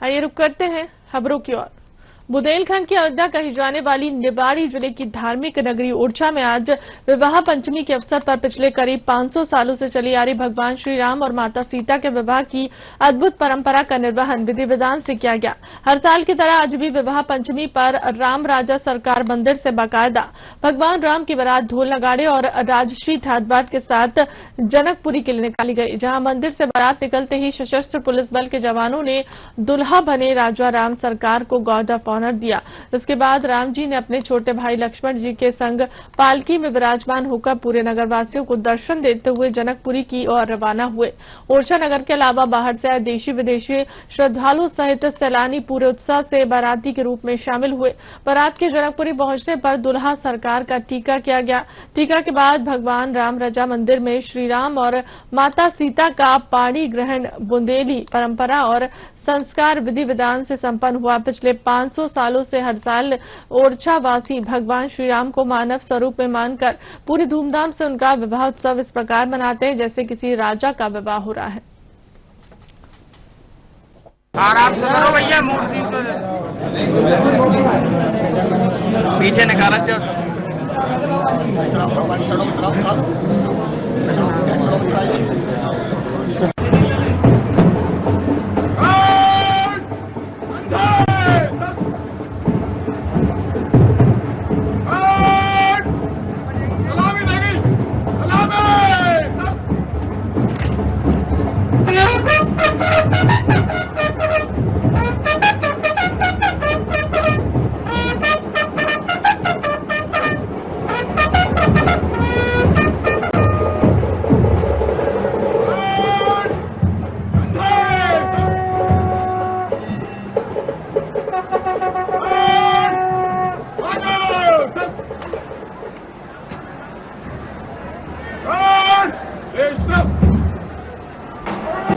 आइए रुक करते हैं खबरों की ओर। बुंदेलखंड की अयोध्या कही जाने वाली निवाड़ी जिले की धार्मिक नगरी ओरछा में आज विवाह पंचमी के अवसर पर पिछले करीब 500 सालों से चली आ रही भगवान श्री राम और माता सीता के विवाह की अद्भुत परंपरा का निर्वहन विधि विधान से किया गया। हर साल की तरह आज भी विवाह पंचमी पर राम राजा सरकार मंदिर से बाकायदा भगवान राम की बारात ढोल नगाड़े और राजश्री ठाट बाट के साथ जनकपुरी के लिए निकाली गई, जहां मंदिर से बारात निकलते ही सशस्त्र पुलिस बल के जवानों ने दुल्हा बने राजा राम सरकार को गॉड ऑफ ऑनर दिया। इसके बाद राम जी ने अपने छोटे भाई लक्ष्मण जी के संग पालकी में विराजमान होकर पूरे नगरवासियों को दर्शन देते हुए जनकपुरी की ओर रवाना हुए। ओरछा नगर के अलावा बाहर से आए देशी विदेशी श्रद्धालु सहित सैलानी पूरे उत्साह से बाराती के रूप में शामिल हुए। बारात के जनकपुरी पहुंचने पर दुल्हा सरकार का टीका किया गया। टीका के बाद भगवान राम रजा मंदिर में श्री राम और माता सीता का पाणी ग्रहण बुंदेली परंपरा और संस्कार विधि विधान से संपन्न हुआ। पिछले 500 सालों से हर साल ओरछा वासी भगवान श्री राम को मानव स्वरूप में मानकर पूरी धूमधाम से उनका विवाह उत्सव इस प्रकार मनाते हैं जैसे किसी राजा का विवाह हो रहा है। आराम से करो भैया, मूर्ति से पीछे निकाला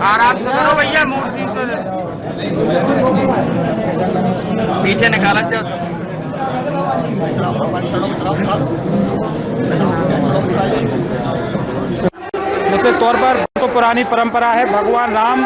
आराम से करो भैया, मूर्ति से पीछे निकाला निश्चित तौर पर तो पुरानी परंपरा है। भगवान राम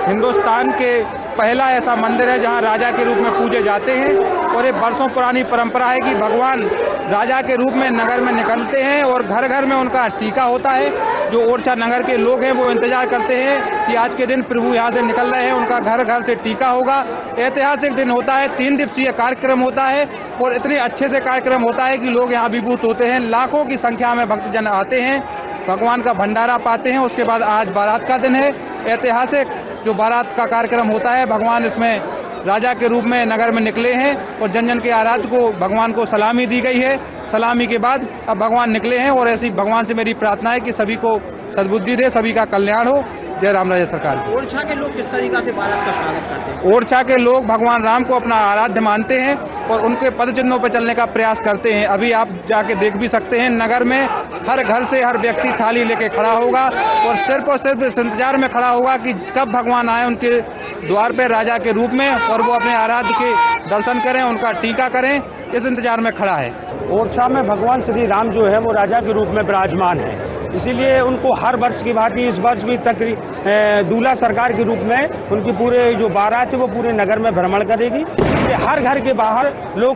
हिंदुस्तान के पहला ऐसा मंदिर है जहां राजा के रूप में पूजे जाते हैं और ये बरसों पुरानी परंपरा है कि भगवान राजा के रूप में नगर में निकलते हैं और घर घर में उनका टीका होता है। जो ओरछा नगर के लोग हैं वो इंतजार करते हैं कि आज के दिन प्रभु यहाँ से निकल रहे हैं, उनका घर घर से टीका होगा। ऐतिहासिक दिन होता है, 3 दिवसीय कार्यक्रम होता है और इतने अच्छे से कार्यक्रम होता है कि लोग यहाँ विभूत होते हैं। लाखों की संख्या में भक्तजन आते हैं, भगवान का भंडारा पाते हैं। उसके बाद आज बारात का दिन है। ऐतिहासिक जो बारात का कार्यक्रम होता है, भगवान इसमें राजा के रूप में नगर में निकले हैं और जन जन के आराध्य को भगवान को सलामी दी गई है। सलामी के बाद अब भगवान निकले हैं और ऐसी भगवान से मेरी प्रार्थना है कि सभी को सद्बुद्धि दे, सभी का कल्याण हो। जय राम राजा सरकार। ओरछा के लोग किस तरीका से बारात का स्वागत करते हैं? ओरछा के लोग भगवान राम को अपना आराध्य मानते हैं और उनके पद चिन्हों पर चलने का प्रयास करते हैं। अभी आप जाके देख भी सकते हैं, नगर में हर घर से हर व्यक्ति थाली लेके खड़ा होगा और सिर्फ इस इंतजार में खड़ा होगा कि कब भगवान आए उनके द्वार पे राजा के रूप में और वो अपने आराध्य के दर्शन करें, उनका टीका करें। इस इंतजार में खड़ा है। ओरछा में भगवान श्री राम जो है वो राजा के रूप में विराजमान है, इसीलिए उनको हर वर्ष की भांति इस वर्ष भी दूल्हा सरकार के रूप में उनकी पूरे जो बारात है वो पूरे नगर में भ्रमण करेगी। हर घर के बाहर लोग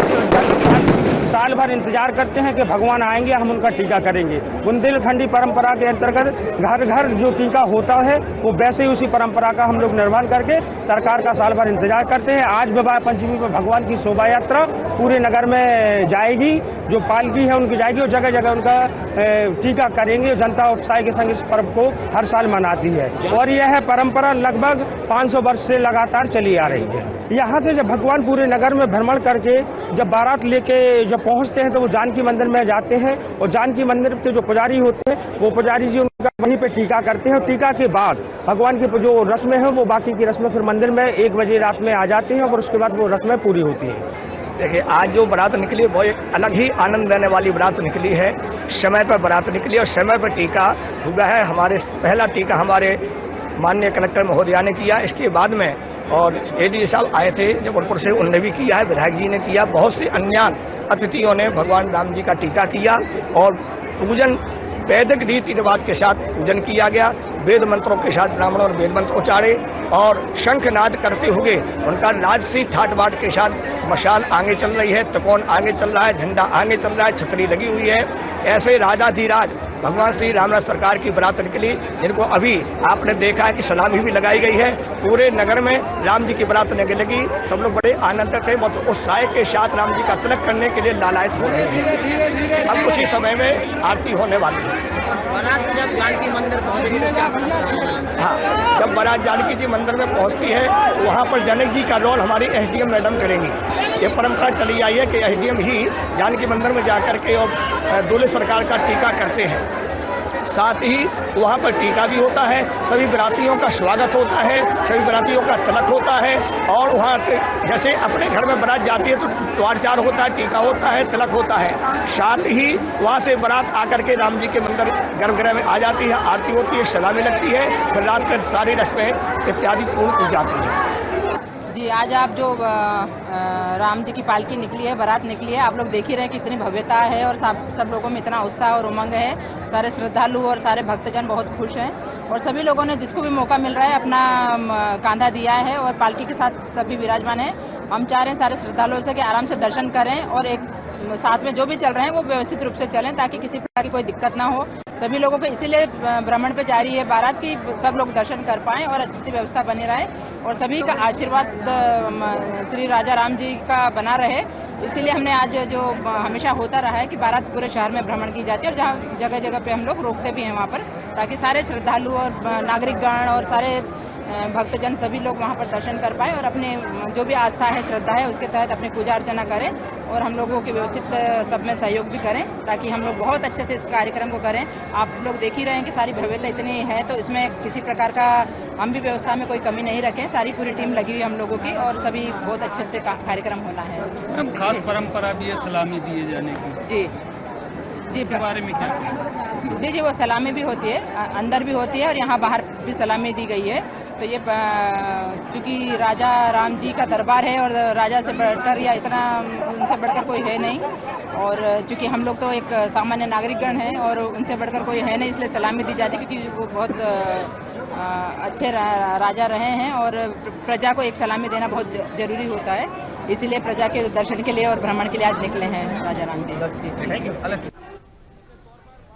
साल भर इंतजार करते हैं कि भगवान आएंगे, हम उनका टीका करेंगे। बुंदेलखंडी परंपरा के अंतर्गत घर घर जो टीका होता है वो वैसे ही उसी परंपरा का हम लोग निर्माण करके सरकार का साल भर इंतजार करते हैं। आज विवाह पंचमी पर भगवान की शोभा यात्रा पूरे नगर में जाएगी, जो पालकी है उनकी जाएगी और जगह जगह उनका टीका करेंगे। जनता उत्साह के संग इस पर्व को हर साल मनाती है और यह परंपरा लगभग 500 वर्ष से लगातार चली आ रही है। यहाँ से जब भगवान पूरे नगर में भ्रमण करके जब बारात लेके जब पहुँचते हैं तो वो जानकी मंदिर में जाते हैं और जानकी मंदिर के जो पुजारी होते हैं वो पुजारी जी उनका वहीं पे टीका करते हैं और टीका के बाद भगवान की जो रस्में हैं वो बाकी की रस्में फिर मंदिर में 1 बजे रात में आ जाती हैं और उसके बाद वो रस्में पूरी होती हैं। देखिए, आज जो बारात निकली वो एक अलग ही आनंद देने वाली बारात निकली है। समय पर बारात निकली और समय पर टीका हुआ है। हमारे पहला टीका हमारे माननीय कलेक्टर महोदया ने किया, इसके बाद में और एडीजी साहब आए थे जबलपुर से, उन्होंने भी किया है, विधायक जी ने किया, बहुत से अन्य अतिथियों ने भगवान राम जी का टीका किया और पूजन वैदिक रीति रिवाज के साथ पूजन किया गया। वेद मंत्रों के साथ ब्राह्मण और वेद मंत्र उच्चारे और शंखनाद करते हुए उनका राजसी ठाट बाट के साथ मशाल आगे चल रही है, तपोन आगे चल रहा है, झंडा आगे चल रहा है, छतरी लगी हुई है। ऐसे राजाधिराज भगवान श्री रामनाथ सरकार की बारात निकली, जिनको अभी आपने देखा है कि सलामी भी लगाई गई है। पूरे नगर में राम जी की बारात निकलेगी, सब लोग बड़े आनंद थे, बहुत उत्साह के साथ राम जी का तिलक करने के लिए लालायित हो रहे हैं। अब कुछ ही समय में आरती होने वाली है। बारात जब जानकी मंदिर पहुंचेगी तो क्या करना? हाँ, जब बारात जानकी जी मंदिर में पहुंचती है तो वहाँ पर जनक जी का रोल हमारी एसडीएम मैडम करेंगी। ये परंपरा चली आई है कि एसडीएम ही जानकी मंदिर में जाकर के और दूल्हे सरकार का टीका करते हैं। साथ ही वहाँ पर टीका भी होता है, सभी बरातियों का स्वागत होता है, सभी बरातियों का तिलक होता है। और वहाँ जैसे अपने घर में बारात जाती है तो द्वारचार होता है, टीका होता है, तिलक होता है। साथ ही वहाँ से बारात आकर के राम जी के मंदिर गर्भगृह में आ जाती है, आरती होती है, सलामी लगती है, फिर रात के सारी रस्में इत्यादि पूर्ण की जाती है। जी, आज आप जो राम जी की पालकी निकली है, बारात निकली है, आप लोग देख ही रहे हैं कितनी भव्यता है और सब लोगों में इतना उत्साह और उमंग है। सारे श्रद्धालु और सारे भक्तजन बहुत खुश हैं और सभी लोगों ने जिसको भी मौका मिल रहा है अपना कांधा दिया है और पालकी के साथ सभी विराजमान हैं। हम चाह रहे हैं सारे श्रद्धालुओं से कि आराम से दर्शन करें और एक साथ में जो भी चल रहे हैं वो व्यवस्थित रूप से चलें ताकि किसी प्रकार की कोई दिक्कत ना हो। सभी लोगों को इसीलिए भ्रमण पे जारी है बारात की, सब लोग दर्शन कर पाएं और अच्छी सी व्यवस्था बनी रहे और सभी का आशीर्वाद श्री राजा राम जी का बना रहे। इसीलिए हमने आज जो हमेशा होता रहा है कि बारात पूरे शहर में भ्रमण की जाती है और जहाँ जगह जगह पे हम लोग रोकते भी हैं वहाँ पर, ताकि सारे श्रद्धालु और नागरिकगण और सारे भक्तजन सभी लोग वहाँ पर दर्शन कर पाए और अपने जो भी आस्था है, श्रद्धा है, उसके तहत अपनी पूजा अर्चना करें और हम लोगों के व्यवस्थित सब में सहयोग भी करें ताकि हम लोग बहुत अच्छे से इस कार्यक्रम को करें। आप लोग देख ही रहे हैं कि सारी भव्यता इतनी है तो इसमें किसी प्रकार का हम भी व्यवस्था में कोई कमी नहीं रखें। सारी पूरी टीम लगी हुई हम लोगों की और सभी बहुत अच्छे से कार्यक्रम होना है। खास परंपरा भी है सलामी दिए जाने की। जी जी, इसके बारे में क्या? जी, वो सलामी भी होती है, अंदर भी होती है और यहाँ बाहर भी सलामी दी गई है। तो ये क्योंकि राजा राम जी का दरबार है और राजा से बढ़कर या इतना उनसे बढ़कर कोई है नहीं और चूंकि हम लोग तो एक सामान्य नागरिकगण हैं और उनसे बढ़कर कोई है नहीं, इसलिए सलामी दी जाती है क्योंकि वो बहुत अच्छे राजा रहे हैं और प्रजा को एक सलामी देना बहुत जरूरी होता है। इसीलिए प्रजा के दर्शन के लिए और भ्रमण के लिए आज निकले हैं राजा राम जी।